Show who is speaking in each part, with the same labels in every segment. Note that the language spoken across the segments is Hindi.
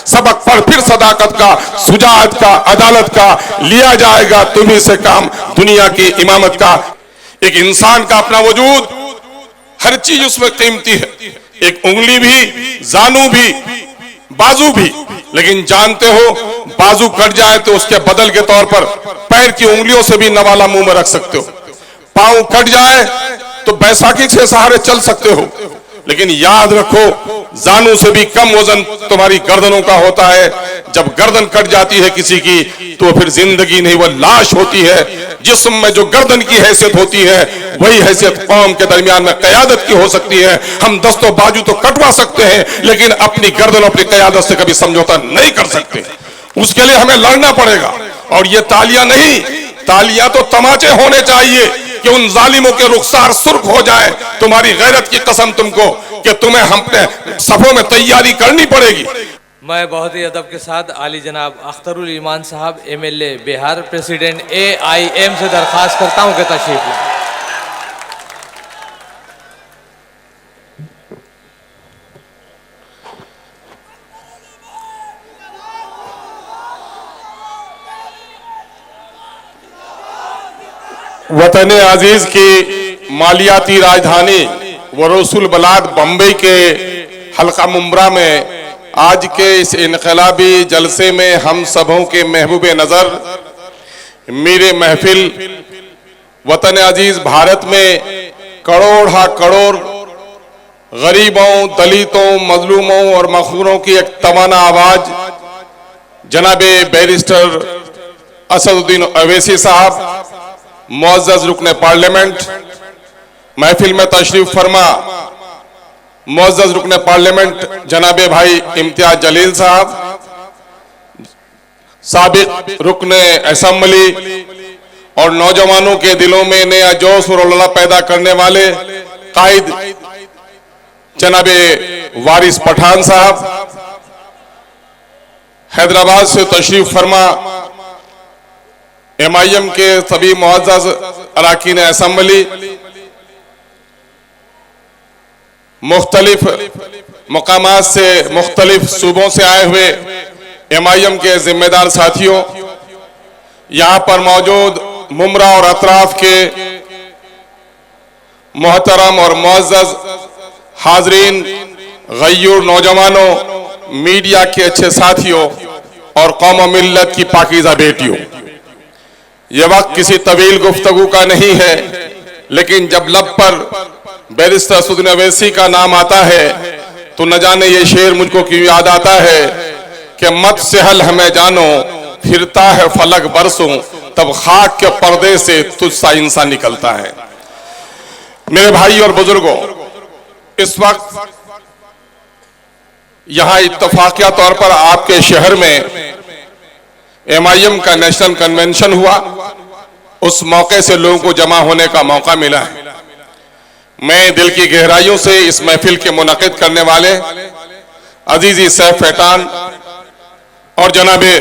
Speaker 1: सबक पर फिर सदाकत का, सुजात का, अदालत का लिया जाएगा तुम्ही से काम, दुनिया की इमामत का। एक इंसान का अपना वजूद, हर चीज उसमें कीमती है, एक उंगली भी, जानू भी, बाजू भी। लेकिन जानते हो बाजू कट जाए तो उसके बदल के तौर पर पैर की उंगलियों से भी नवाला मुंह में रख सकते हो, पांव कट जाए तो बैसाखी से सहारे चल सकते हो। लेकिन याद रखो जानू से भी कम वजन तुम्हारी गर्दनों का होता है। जब गर्दन कट जाती है किसी की तो फिर जिंदगी नहीं, वह लाश होती है। जिस्म में जो गर्दन की हैसियत होती है वही हैसियत कौम के दरमियान में कयादत की हो सकती है। हम दस्तों बाजू तो कटवा सकते हैं लेकिन अपनी गर्दन, अपनी कयादत से कभी समझौता नहीं कर सकते। उसके लिए हमें लड़ना पड़ेगा। और ये तालियां नहीं, तालियां तो तमाचे होने चाहिए कि उन जालिमों के रुखसार सुर्ख हो जाए। तुम्हारी गैरत की कसम तुमको कि तुम्हें अपने सफों में तैयारी करनी पड़ेगी।
Speaker 2: मैं बहुत ही अदब के साथ आली जनाब अख्तरुल ईमान साहब MLA बिहार प्रेसिडेंट AIM से दरख्वास्त करता हूं कि तशरीफ लें।
Speaker 1: वतन अजीज की मालियाती राजधानी व रसूल बलाद बम्बई के हल्का मुम्बरा में आज के इस इनकलाबी जलसे में हम सबों के महबूब नजर मेरे महफिल वतन अजीज भारत में करोड़ हा करोड़ गरीबों, दलितों, मजलूमों और मखूरों की एक तवाना आवाज जनाबे बैरिस्टर असदुद्दीन अवैसी साहब, मुअज़्ज़ज़ रुकने पार्लियामेंट, महफिल में तशरीफ फरमा मुअज़्ज़ज़ रुकने पार्लियामेंट जनाबे भाई इम्तियाज जलील साहब, साबिक रुकने असेंबली और नौजवानों के दिलों में नया जोश और उल्लाह पैदा करने वाले कायद जनाबे वारिस पठान साहब, हैदराबाद से तशरीफ फरमा MIM के सभी मुअज़्ज़ज़ अरकान असेंबली, मुख्तलिफ मकामात से, मुख्तलिफ सूबों से आए हुए MIM के जिम्मेदार साथियों, यहाँ पर मौजूद मुमरा और अतराफ के मोहतरम और मुअज़्ज़ज़ हाजरीन, गय्यूर नौजवानों, मीडिया के अच्छे साथियों और कौम और मिल्लत की पाकीज़ा बेटियों, यह वक्त किसी तवील गुफ्तगू का नहीं है, लेकिन जब लब पर बैरिस्टर असदुद्दीन अवैसी का नाम आता है तो न जाने ये शेर मुझको क्यों याद आता है कि मत सहल हमें जानो, फिरता है फलक बरसों, तब खाक के पर्दे से तुझसा इंसान निकलता है। मेरे भाई और बुजुर्गों, इस वक्त यहां इत्तफाकिया तौर पर आपके शहर में MIM का नेशनल कन्वेंशन हुआ। उस मौके से लोगों को जमा होने का मौका मिला है। मैं दिल की गहराइयों से इस महफिल के मुनक़िद करने वाले अजीजी सैफ फैटान और जनाबे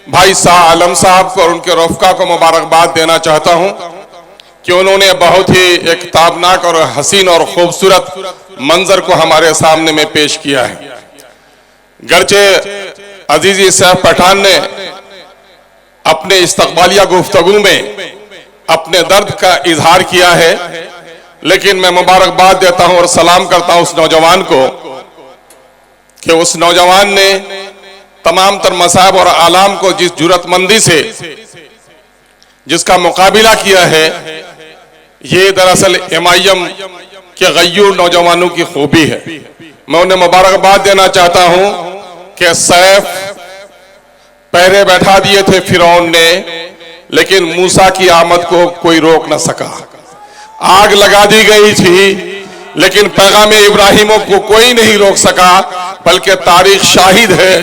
Speaker 1: भाई शाह आलम साहब को और उनके रफ़्क़ा को मुबारकबाद देना चाहता हूं कि उन्होंने बहुत ही एक ताबनाक और हसीन और खूबसूरत मंजर को हमारे सामने में पेश किया है। गर्चे अजीजी सैफ पठान ने अपने इस्तक़बालिया गुफ्तगू में अपने दर्द का इजहार किया है, लेकिन मैं मुबारकबाद देता हूं और सलाम करता हूं उस नौजवान को कि उस नौजवान ने तमाम तर मसाइब और आलाम को जिस जुर्रतमंदी से जिसका मुकाबिला किया है, ये दरअसल MIM के गय्यूर नौजवानों की खूबी है। मैं उन्हें मुबारकबाद देना चाहता हूं कि सैफ पहरे बैठा दिए थे फिरौन ने, लेकिन मूसा की आमद को कोई रोक न सका। आग लगा दी गई थी लेकिन पैगाम इब्राहिमों को कोई नहीं रोक सका, बल्कि तारीख शाहिद है,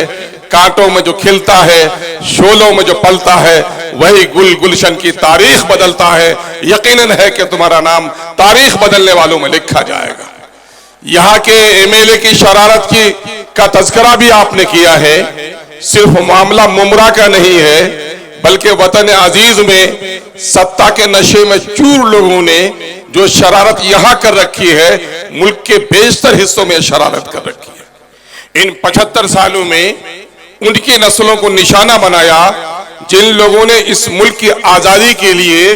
Speaker 1: कांटों में जो खिलता है, शोलों में जो पलता है, वही गुल गुलशन की तारीख बदलता है। यकीनन है कि तुम्हारा नाम तारीख बदलने वालों में लिखा जाएगा। यहाँ के MLA की शरारत का तज़किरा भी आपने किया है। सिर्फ मामला मुमरा का नहीं है, बल्कि वतन अजीज में सत्ता के नशे में चूर लोगों ने जो शरारत यहां कर रखी है, मुल्क के बेशतर हिस्सों में शरारत कर रखी है। इन 75 सालों में उनकी नस्लों को निशाना बनाया जिन लोगों ने इस मुल्क की आजादी के लिए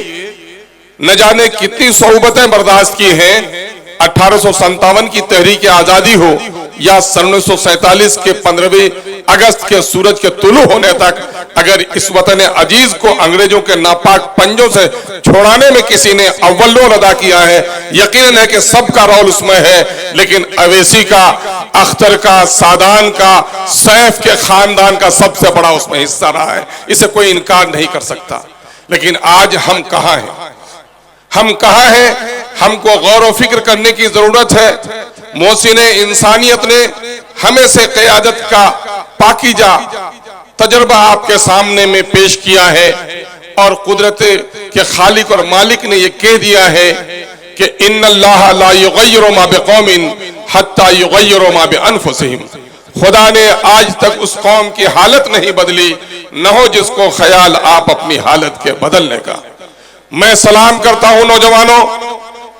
Speaker 1: न जाने कितनी सोहबतें बर्दाश्त की हैं। 1857 की तहरीक आजादी हो या 1947 के 15 अगस्त के सूरज के तुलू होने तक, अगर इस वतन अजीज को अंग्रेजों के नापाक पंजों से छोड़ाने में किसी ने अव्वल रोल अदा किया है, यकीन है कि सबका रोल उसमें है। लेकिन अवैसी का, अख्तर का, सादान का, सैफ के खानदान का सबसे बड़ा उसमें हिस्सा रहा है, इसे कोई इनकार नहीं कर सकता। लेकिन आज हम कहां हैं? हम कहां हैं? हमको गौर व फिक्र करने की जरूरत है। मोहसिन इंसानियत ने हमें से क़यादत का पाकीजा तजर्बा आपके सामने में पेश किया है और कुदरत के खालिक और मालिक ने यह कह दिया है कि इन्नल्लाह ला युग़य्यिरु मा बिक़ौमिन हत्ता युग़य्यिरु मा बिअनफुसिहिम। खुदा ने आज तक उस कौम की हालत नहीं बदली, न हो जिसको ख्याल आप अपनी हालत के बदलने का। मैं सलाम करता हूं नौजवानों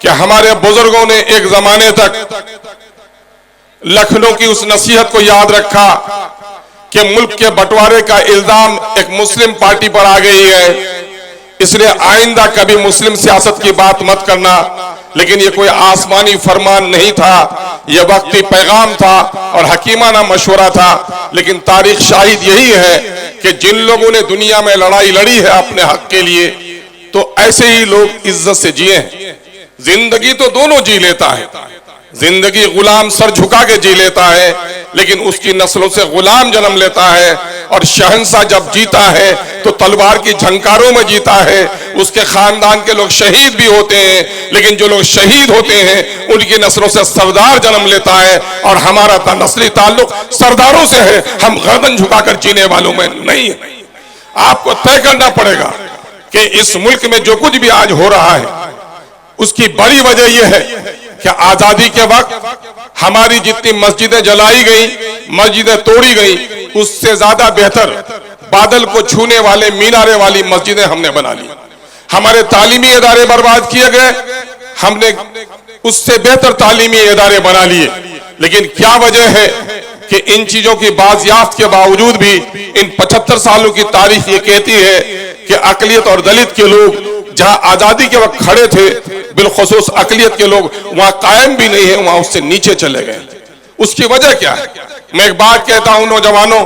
Speaker 1: कि हमारे बुजुर्गों ने एक जमाने तक लखनऊ की उस नसीहत को याद रखा कि मुल्क के बंटवारे का इल्जाम एक मुस्लिम पार्टी पर आ गई है, इसलिए आइंदा कभी मुस्लिम सियासत की बात मत करना। लेकिन ये कोई आसमानी फरमान नहीं था, यह वक्ती पैगाम था और हकीमाना मशवरा था। लेकिन तारीख शाहिद यही है कि जिन लोगों ने दुनिया में लड़ाई लड़ी है अपने हक के लिए, तो ऐसे ही लोग इज्जत से जिए हैं। जिंदगी तो दोनों जी लेता है, जिंदगी गुलाम सर झुका के जी लेता है, लेकिन उसकी नस्लों से गुलाम जन्म लेता है। और शहंशाह जब जीता है तो तलवार की झंकारों में जीता है। उसके खानदान के लोग शहीद भी होते हैं, लेकिन जो लोग शहीद होते हैं उनकी नस्लों से सरदार जन्म लेता है। और हमारा नस्ली ताल्लुक सरदारों से है, हम गर्दन झुकाकर जीने वालों में नहीं है। आपको तय करना पड़ेगा कि इस मुल्क में जो कुछ भी आज हो रहा है उसकी बड़ी वजह यह है कि आजादी के वक्त हमारी जितनी मस्जिदें जलाई गई, मस्जिदें तोड़ी गई, उससे ज्यादा बेहतर बादल को छूने वाले मीनारे वाली मस्जिदें हमने बना ली। हमारे तालीमी इदारे बर्बाद किए गए, हमने उससे बेहतर तालीमी इदारे बना लिए। लेकिन क्या वजह है कि इन चीजों की बाजियाफ्त के बावजूद भी इन 75 सालों की तारीख ये कहती है कि अकलियत और दलित के लोग जहां आजादी के वक्त खड़े थे, बिलखुसूस अकलियत के लोग वहां कायम भी नहीं है, वहां उससे नीचे चले गए। उसकी वजह क्या है? मैं एक बात कहता हूं नौजवानों,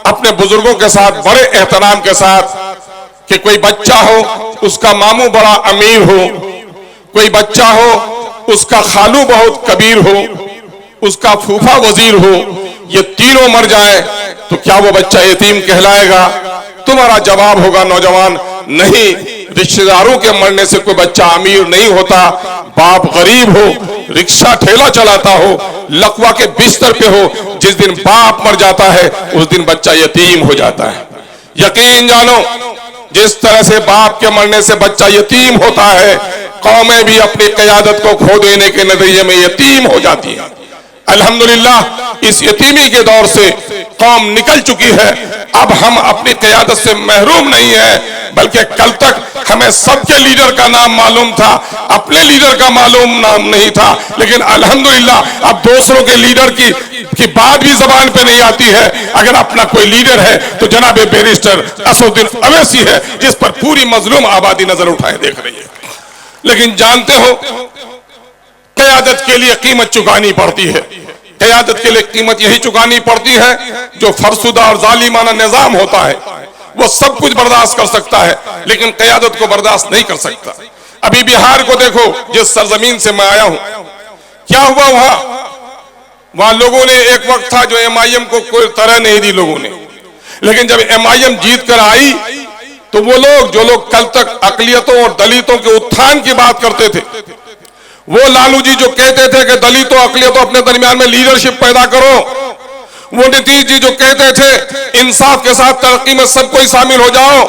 Speaker 1: अपने बुजुर्गों के साथ बड़े एहतराम के साथ, कि कोई बच्चा हो उसका मामू बड़ा अमीर हो, कोई बच्चा हो उसका खालू बहुत कबीर हो, उसका फूफा वजीर हो, ये तीनों मर जाए तो क्या वो बच्चा यतीम कहलाएगा? तुम्हारा जवाब होगा नौजवान, नहीं। रिश्तेदारों के मरने से कोई बच्चा अमीर नहीं होता। बाप गरीब हो, रिक्शा ठेला चलाता हो, लकवा के बिस्तर पे हो, जिस दिन बाप मर जाता है उस दिन बच्चा यतीम हो जाता है। यकीन जानो, जिस तरह से बाप के मरने से बच्चा यतीम होता है, कौमें भी अपनी क़यादत को खो देने के नतीजे में यतीम हो जाती है। अल्हम्दुलिल्लाह इस यतीमी के दौर से कौम निकल चुकी है। अब हम अपनी क़यादत से महरूम नहीं है, बल्कि कल तक हमें सबके लीडर का नाम मालूम था, अपने लीडर का मालूम नाम नहीं था। लेकिन अल्हम्दुलिल्लाह अब दूसरों के लीडर की बात भी जबान पे नहीं आती है। अगर अपना कोई लीडर है तो जनाब बैरिस्टर असदुद्दीन अवैसी है, जिस पर पूरी मजलूम आबादी नजर उठाए देख रही है। लेकिन जानते हो, क़यादत के लिए कीमत चुकानी पड़ती है। क़यादत के लिए कीमत यही चुकानी पड़ती है जो फरसुदा और जालिमाना निजाम होता है, वो सब कुछ बर्दाश्त कर सकता है, लेकिन क़यादत को बर्दाश्त नहीं कर सकता। अभी बिहार को देखो, जिस सरजमीन से मैं आया हूं, क्या हुआ वहां लोगों ने, एक वक्त था जो MIM को कोई तरह नहीं दी लोगों ने, लेकिन जब MIM जीत कर आई तो वो लोग जो लोग कल तक अकलियतों और दलितों के उत्थान की बात करते थे, वो लालू जी जो कहते थे कि दलितों अकलियतों अपने दरमियान में लीडरशिप पैदा करो, वो नीतीश जी जो कहते थे इंसाफ के साथ तरक्की में सब कोई शामिल हो जाओ,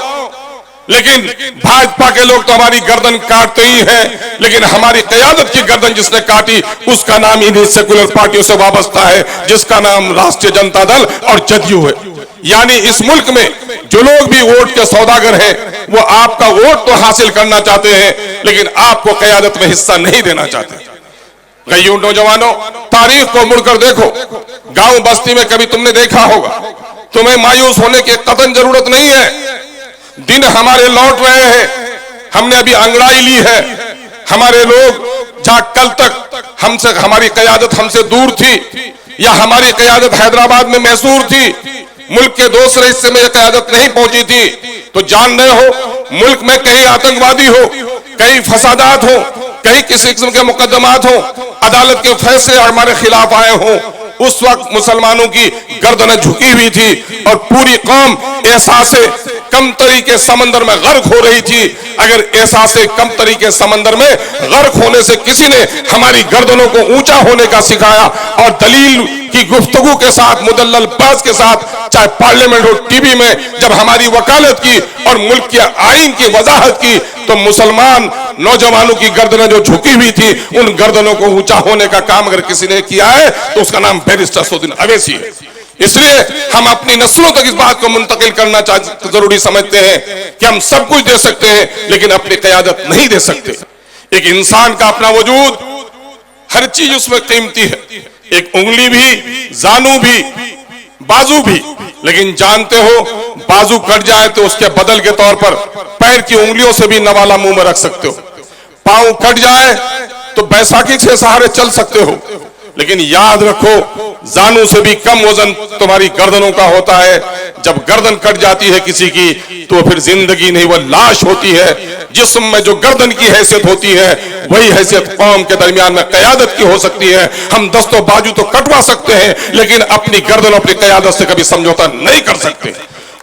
Speaker 1: लेकिन भाजपा के लोग तो हमारी गर्दन काटते ही हैं, लेकिन हमारी क़यादत की गर्दन जिसने काटी उसका नाम इन्हीं सेकुलर पार्टियों से वाबस्ता है, जिसका नाम राष्ट्रीय जनता दल और जदयू है। यानी इस मुल्क में जो लोग भी वोट के सौदागर हैं वो आपका वोट तो हासिल करना चाहते हैं, लेकिन आपको क़यादत में हिस्सा नहीं देना चाहते। गईयों नौजवानों, तारीख को मुड़कर देखो। गांव बस्ती में कभी तुमने देखा होगा, तुम्हें मायूस होने की कतई जरूरत नहीं है। दिन हमारे लौट रहे हैं, हमने अभी अंगड़ाई ली है। हमारे लोग जहां कल तक हमसे हमारी क़यादत हमसे दूर थी, या हमारी क़यादत हैदराबाद में मैसूर थी, मुल्क के दूसरे हिस्से में यह क़यादत नहीं पहुंची थी, तो जान रहे हो मुल्क में कहीं आतंकवादी हो, कहीं फसादात हो, कहीं किसी किस्म के मुकदमात हो, अदालत के फैसले हमारे खिलाफ आए हो, उस वक्त मुसलमानों की गर्दनें झुकी हुई थी और पूरी कौम एहसासे कमतरी के समंदर में गर्क हो रही थी। अगर एहसासे कमतरी के समंदर में गर्क होने से किसी ने हमारी गर्दनों को ऊंचा होने का सिखाया और दलील की गुफ्तगू के साथ, मुदल्लल बाज के साथ, चाहे पार्लियामेंट हो, टीवी में जब हमारी वकालत की और मुल्क के आईन की वजाहत की, तो मुसलमान नौजवानों की गर्दनें जो झुकी हुई थी, उन गर्दनों को ऊंचा होने का काम अगर किसी ने किया है तो उसका नाम बैरिस्टर असदुद्दीन अवैसी है। इसलिए हम अपनी नस्लों तक इस बात को मुंतकिल करना जरूरी समझते हैं कि हम सब कुछ दे सकते हैं, लेकिन अपनी क़यादत नहीं दे सकते। एक इंसान का अपना वजूद, हर चीज उसमें कीमती है, एक उंगली भी, जानू भी, बाजू भी। लेकिन जानते हो बाजू कट जाए तो उसके बदल के तौर पर पैर की उंगलियों से भी नवाला मुंह में रख सकते हो। पांव कट जाए तो बैसाखी से सहारे चल सकते हो, लेकिन याद रखो जानू से भी कम वजन तुम्हारी गर्दनों का होता है। जब गर्दन कट जाती है किसी की तो फिर जिंदगी नहीं, वह लाश होती है। जिस्म में जो गर्दन की हैसियत होती है वही हैसियत कौम के दरमियान में क़यादत की हो सकती है। हम दस्तों बाजू तो कटवा सकते हैं, लेकिन अपनी गर्दन, अपनी क़यादत से कभी समझौता नहीं कर सकते।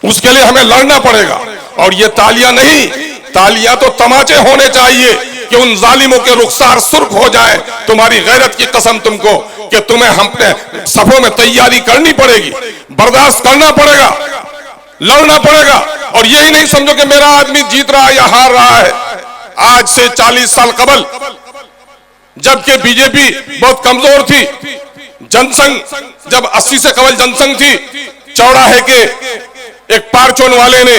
Speaker 1: उसके लिए हमें लड़ना पड़ेगा। और ये तालियां नहीं, तालियां तो तमाचे होने चाहिए कि उन जालिमों के रुखसार सुर्ख हो जाए। तुम्हारी गैरत की कसम तुमको कि तुम्हें हमने सफों में तैयारी करनी पड़ेगी, बर्दाश्त करना पड़ेगा, लड़ना पड़ेगा। और यही नहीं समझो कि मेरा आदमी जीत रहा है या हार रहा है। आज से 40 साल कबल जबकि बीजेपी बहुत कमजोर थी, जनसंघ जब 80 से कबल जनसंघ थी, चौराहे के एक पारचोन वाले ने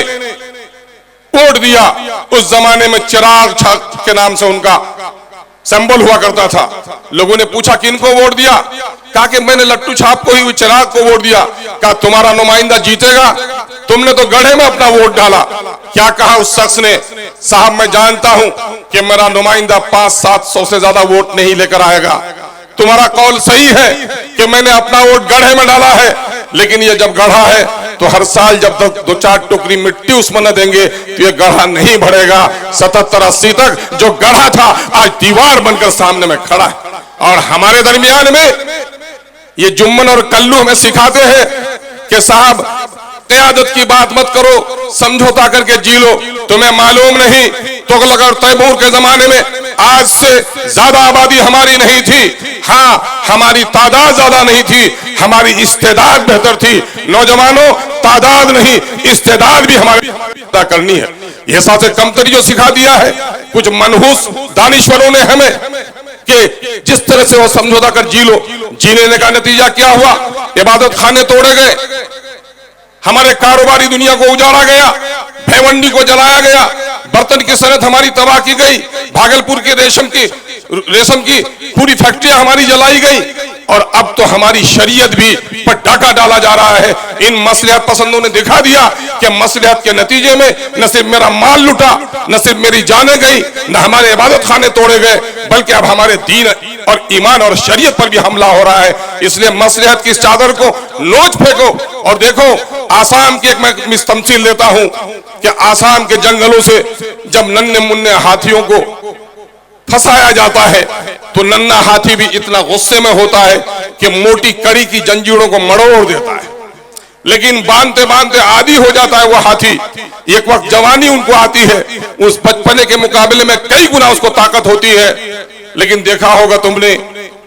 Speaker 1: वोट दिया। उस जमाने में चिराग छाप के नाम से उनका सिंबल हुआ करता था। लोगों ने पूछा किनको वोट दिया? कहा कि मैंने लट्टू छाप को ही, चिराग को वोट दिया। कहा तुम्हारा नुमाइंदा जीतेगा? तुमने तो गड्ढे में अपना वोट डाला। क्या कहा उस शख्स ने? साहब मैं जानता हूं कि मेरा नुमाइंदा 500-700 से ज्यादा वोट नहीं लेकर आएगा। तुम्हारा कौल सही है कि मैंने अपना वोट गड्ढे में डाला है, लेकिन ये जब गढ़ा है तो हर साल जब तक 2-4 टुकड़ी मिट्टी उसमें न देंगे तो ये गढ़ा नहीं बढ़ेगा। 77-80 तक जो गढ़ा था आज दीवार बनकर सामने में खड़ा है। और हमारे दरमियान में ये जुम्मन और कल्लू हमें सिखाते हैं कि साहब क़यादत की बात मत करो, समझौता करके जी लो। तुम्हें मालूम नहीं तुगलक और तैमूर के जमाने में आज से ज्यादा आबादी हमारी नहीं थी। हाँ, हमारी तादाद ज्यादा नहीं थी, हमारी इस्तेदाद बेहतर थी। नौजवानों, तादाद नहीं इस्तेदाद भी हमारी पैदा करनी है। यह साथ कमतरी जो सिखा दिया है कुछ मनहूस दानिश्वरों ने हमें कि जिस तरह से वो समझौता कर जी लो। जीने का नतीजा क्या हुआ? इबादत खाने तोड़े गए, हमारे कारोबारी दुनिया को उजाड़ा गया, भेवंडी को जलाया गया, बर्तन की सनत हमारी तबाह की गई, भागलपुर के रेशम की पूरी फैक्ट्रियां हमारी जलाई गई। और अब तो हमारी शरीयत भी पर डाका डाला जा रहा है। इन मसलिहत पसंदों ने दिखा दिया कि मसलिहत के नतीजे में न सिर्फ मेरा माल लुटा, न सिर्फ मेरी जानें गई, न हमारे इबादत खाने तोड़े गए, बल्कि अब हमारे दीन और ईमान और शरीयत पर भी हमला हो रहा है। इसलिए मसलिहत की इस चादर को नोच फेंको। और देखो, आसाम की एक मैं तमसील देता हूं कि आसाम के जंगलों से जब नन्हे मुन्ने हाथियों को फंसाया जाता है तो नन्हा हाथी भी इतना गुस्से में होता है कि मोटी कड़ी की जंजीरों को मड़ोड़ देता है। लेकिन बांधते बांधते आदी हो जाता है वो हाथी। एक वक्त जवानी उनको आती है, उस बचपने के मुकाबले में कई गुना उसको ताकत होती है। लेकिन देखा होगा तुमने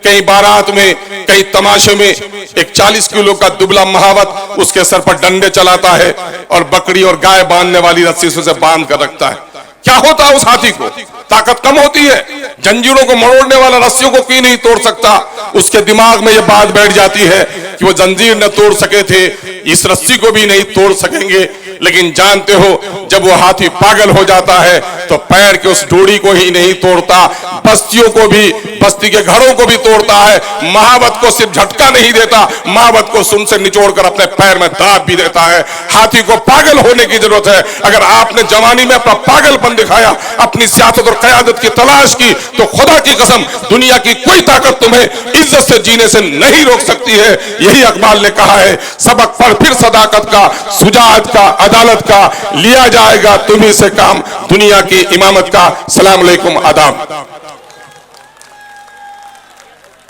Speaker 1: कहीं बारात में, कहीं तमाशे में एक 40 किलो का दुबला महावत उसके सर पर डंडे चलाता है और बकरी और गाय बांधने वाली रस्सी से उसे बांध कर रखता है। क्या होता है उस हाथी को? ताकत कम होती है? जंजीरों को मरोड़ने वाला रस्सियों को क्यों नहीं तोड़ सकता? उसके दिमाग में यह बात बैठ जाती है कि वो जंजीर न तोड़ सके थे, इस रस्सी को भी नहीं तोड़ सकेंगे। लेकिन जानते हो, जब वो हाथी पागल हो जाता है तो पैर के उस डोरी को ही नहीं तोड़ता, बस्तियों को भी, बस्ती के घरों को भी तोड़ता है। महावत को सिर्फ झटका नहीं देता, महावत को सुन से निचोड़कर अपने पैर में दाब भी देता है। हाथी को पागल होने की जरूरत है। अगर आपने जवानी में अपना पागलपन दिखाया, अपनी सियासत और क़यादत की तलाश की, तो खुदा की कसम दुनिया की कोई ताकत तुम्हें इज्जत से जीने से नहीं रोक सकती है। यही इकबाल ने कहा है, सबक पर फिर सदाकत का, सुजाअत का, अदालत का, लिया जाएगा तुम्ही से काम, दुनिया की इमामत का। सलाम अलैकुम, आदाब।